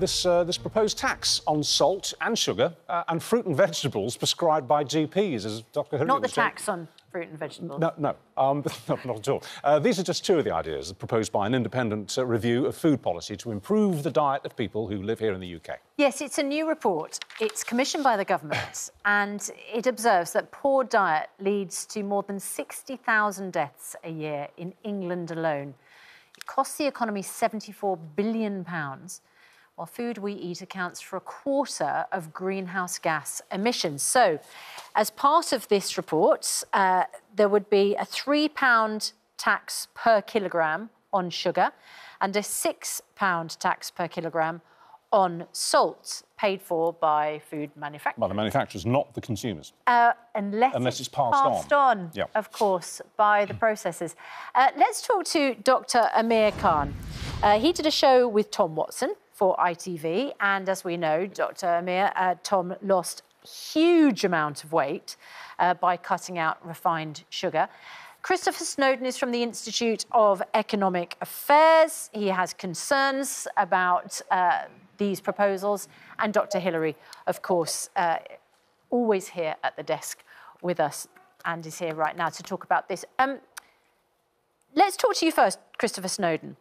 this proposed tax on salt and sugar and fruit and vegetables prescribed by GPs, as Dr. Hillary Not the was saying. tax on fruit and vegetables. No, not at all. These are just two of the ideas proposed by an independent review of food policy to improve the diet of people who live here in the UK. Yes, it's a new report. It's commissioned by the government and it observes that poor diet leads to more than 60,000 deaths a year in England alone. It costs the economy £74 billion, while food we eat accounts for a quarter of greenhouse gas emissions. So, as part of this report, there would be a £3 tax per kilogramme on sugar and a £6 tax per kilogramme on salt, paid for by food manufacturers. By the manufacturers, not the consumers. Unless it's passed on, yep. Of course, by the processors. Let's talk to Dr. Amir Khan. He did a show with Tom Watson for ITV, and as we know, Dr. Amir, Tom lost a huge amount of weight by cutting out refined sugar. Christopher Snowdon is from the Institute of Economic Affairs. He has concerns about these proposals. And Dr. Hillary, of course, always here at the desk with us and is here right now to talk about this. Let's talk to you first, Christopher Snowdon.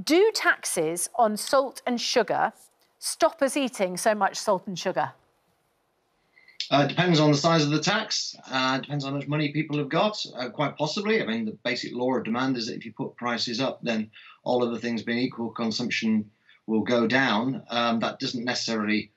Do taxes on salt and sugar stop us eating so much salt and sugar? Depends on the size of the tax. Depends on how much money people have got. Quite possibly. I mean, the basic law of demand is that if you put prices up, then all other things being equal, consumption will go down. That doesn't necessarily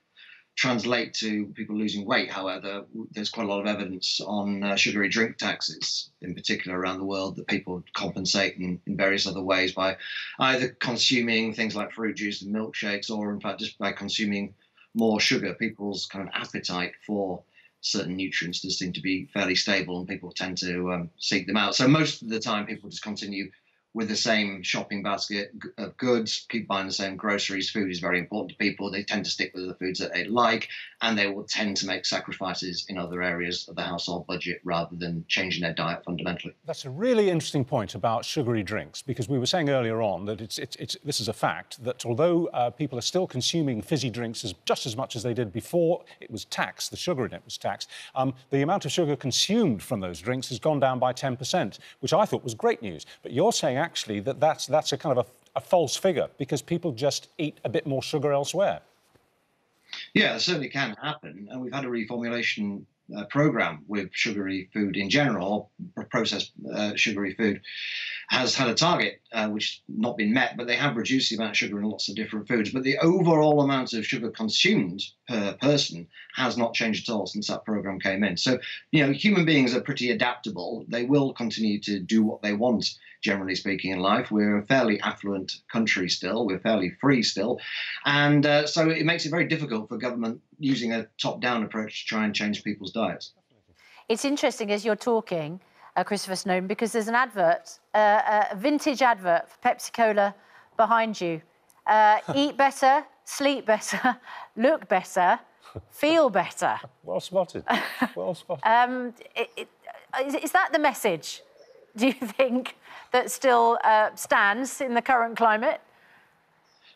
translate to people losing weight. However, there's quite a lot of evidence on sugary drink taxes, in particular around the world, that people compensate in various other ways by either consuming things like fruit juice and milkshakes, or in fact just by consuming more sugar. People's kind of appetite for certain nutrients does seem to be fairly stable, and people tend to seek them out. So most of the time people just continue with the same shopping basket of goods, keep buying the same groceries. Food is very important to people. They tend to stick with the foods that they like, and they will tend to make sacrifices in other areas of the household budget rather than changing their diet fundamentally. That's a really interesting point about sugary drinks, because we were saying earlier on that this is a fact, that although people are still consuming fizzy drinks just as much as they did before it was taxed, the sugar in it was taxed, the amount of sugar consumed from those drinks has gone down by 10%, which I thought was great news. But you're saying actually that's a kind of a false figure, because people just eat a bit more sugar elsewhere. Yeah, it certainly can happen. And we've had a reformulation programme with sugary food in general. Processed sugary food has had a target which has not been met, but they have reduced the amount of sugar in lots of different foods. But the overall amount of sugar consumed per person has not changed at all since that programme came in. So, you know, human beings are pretty adaptable. They will continue to do what they want, generally speaking, in life. We're a fairly affluent country still. We're fairly free still. And so it makes it very difficult for government using a top-down approach to try and change people's diets. It's interesting as you're talking, Christopher Snowdon, because there's an advert, a vintage advert for Pepsi-Cola behind you. Eat better, sleep better, look better, feel better. Well spotted. Well spotted. Is that the message, do you think, that still stands in the current climate?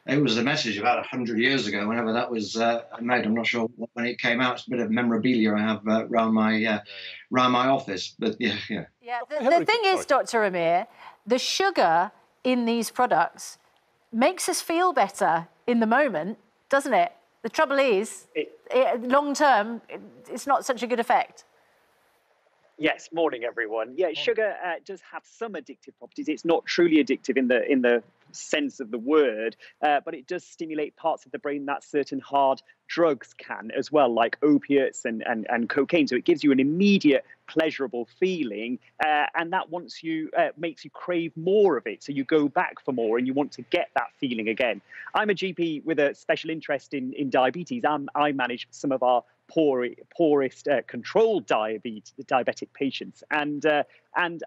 It was a message about 100 years ago, whenever that was made. I'm not sure when it came out. It's a bit of memorabilia I have around my office. But yeah. Yeah. The thing is, Dr. Amir, the sugar in these products makes us feel better in the moment, doesn't it? The trouble is, long term, it's not such a good effect. Yes, morning everyone. Yeah, sugar does have some addictive properties. It's not truly addictive in the sense of the word, but it does stimulate parts of the brain that certain hard drugs can as well, like opiates and cocaine. So it gives you an immediate pleasurable feeling, and that makes you crave more of it. So you go back for more and you want to get that feeling again. I'm a GP with a special interest in diabetes. I manage some of our poorest controlled diabetic patients, and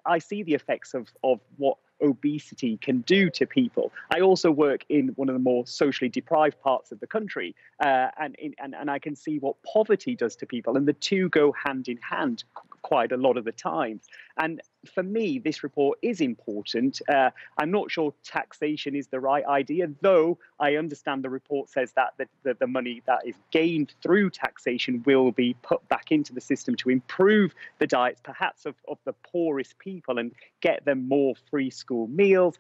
I see the effects of what obesity can do to people. I also work in one of the more socially deprived parts of the country, and I can see what poverty does to people, and the two go hand in hand quite a lot of the time. And for me, this report is important. I'm not sure taxation is the right idea, though I understand the report says that the money that is gained through taxation will be put back into the system to improve the diets, perhaps of the poorest people, and get them more free school meals,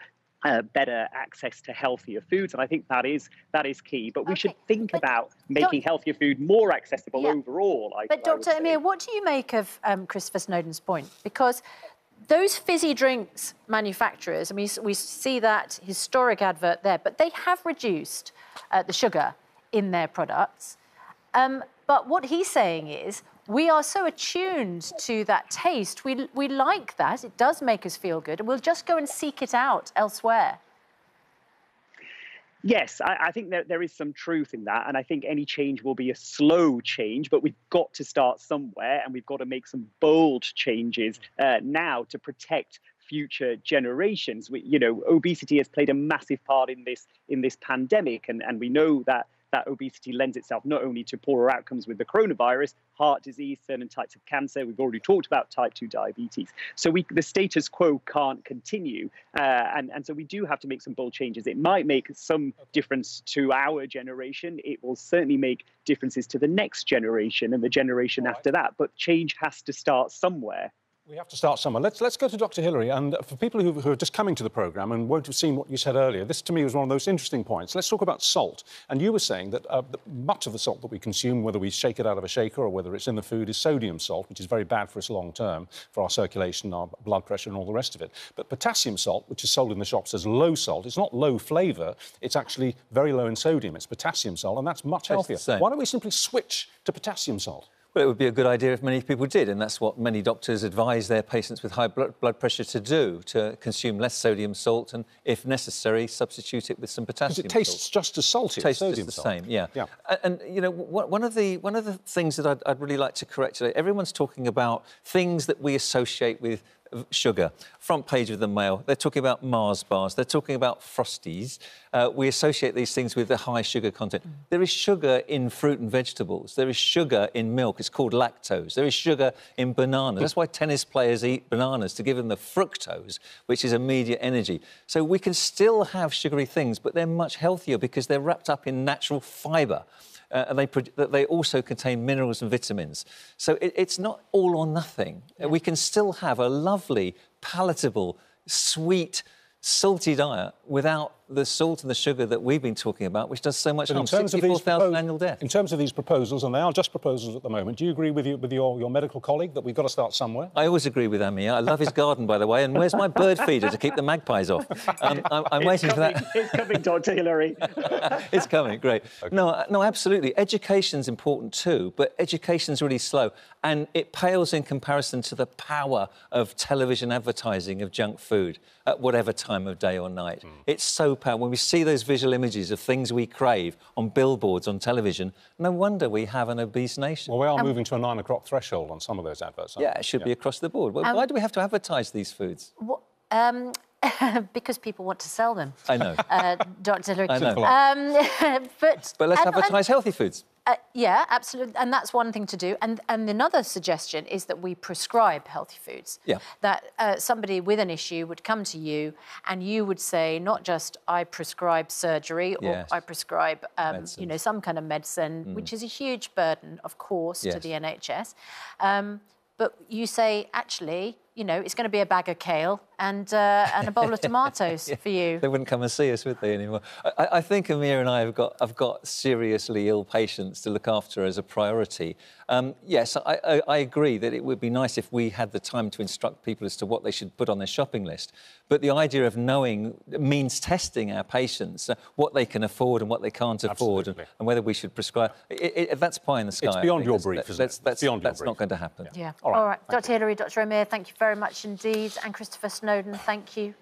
better access to healthier foods. And I think that is key. But we should think about making healthier food more accessible overall. But Dr. Amir, what do you make of Christopher Snowdon's point? Because those fizzy drinks manufacturers, I mean, we see that historic advert there, but they have reduced the sugar in their products. But what he's saying is, we are so attuned to that taste. We like that. It does make us feel good. And we'll just go and seek it out elsewhere. Yes, I think there is some truth in that. And I think any change will be a slow change, but we've got to start somewhere, and we've got to make some bold changes now to protect future generations. Obesity has played a massive part in this pandemic, and we know that obesity lends itself not only to poorer outcomes with the coronavirus, heart disease, certain types of cancer. We've already talked about type 2 diabetes. So the status quo can't continue. And so we do have to make some bold changes. It might make some difference to our generation. It will certainly make differences to the next generation and the generation after that. But change has to start somewhere. We have to start somewhere. Let's go to Dr. Hillary. And for people who are just coming to the programme and won't have seen what you said earlier, this to me was one of those interesting points. Let's talk about salt. And you were saying that much of the salt that we consume, whether we shake it out of a shaker or whether it's in the food, is sodium salt, which is very bad for us long term, for our circulation, our blood pressure and all the rest of it. But potassium salt, which is sold in the shops as low salt, it's not low flavour, it's actually very low in sodium. It's potassium salt, and that's much healthier. Why don't we simply switch to potassium salt? Well, it would be a good idea if many people did, and that's what many doctors advise their patients with high blood pressure to do, to consume less sodium salt and, if necessary, substitute it with some potassium salt. It tastes just as salty as sodium salt. Tastes just the same, yeah. And you know, one of the things that I'd really like to correct today, everyone's talking about things that we associate with sugar. Front page of the Mail, they're talking about Mars bars, they're talking about Frosties. We associate these things with the high sugar content. There is sugar in fruit and vegetables. There is sugar in milk. It's called lactose. There is sugar in bananas. That's why tennis players eat bananas, to give them the fructose, which is immediate energy. So we can still have sugary things, but they're much healthier because they're wrapped up in natural fibre. And they also contain minerals and vitamins. So it's not all or nothing. Yeah. We can still have a lovely, palatable, sweet, salty diet without the salt and the sugar that we've been talking about, which does so much harm. 64,000 annual deaths. In terms of these proposals, and they are just proposals at the moment, do you agree with your medical colleague that we've got to start somewhere? I always agree with Amir. I love his garden, by the way, and where's my bird feeder to keep the magpies off? I'm waiting for that. It's coming, Dr. Hillary. It's coming, great. Okay. No, absolutely. Education's important too, but education's really slow, and it pales in comparison to the power of television advertising of junk food at whatever time of day or night. It's so powerful. When we see those visual images of things we crave on billboards, on television, no wonder we have an obese nation. Well, we are moving to a 9 o'clock threshold on some of those adverts. Yeah, it should be across the board. Well, why do we have to advertise these foods? Because people want to sell them. I know. Dr. Hillary. I know. But let's advertise healthy foods. Yeah, absolutely. And that's one thing to do. And another suggestion is that we prescribe healthy foods. Yeah. That somebody with an issue would come to you and you would say, not just I prescribe surgery or I prescribe, you know, some kind of medicine, which is a huge burden, of course, to the NHS. But you say, actually, you know, it's going to be a bag of kale and a bowl of tomatoes for you. They wouldn't come and see us, would they, anymore? I think Amir and I have got seriously ill patients to look after as a priority. Yes, I agree that it would be nice if we had the time to instruct people as to what they should put on their shopping list. But the idea of knowing means testing our patients, what they can afford and what they can't afford, and whether we should prescribe. That's pie in the sky. It's beyond your brief, isn't it? That's not going to happen. Yeah. All right. Dr. Hillary, Dr. Amir, thank you very much indeed. And Christopher Snowdon, thank you.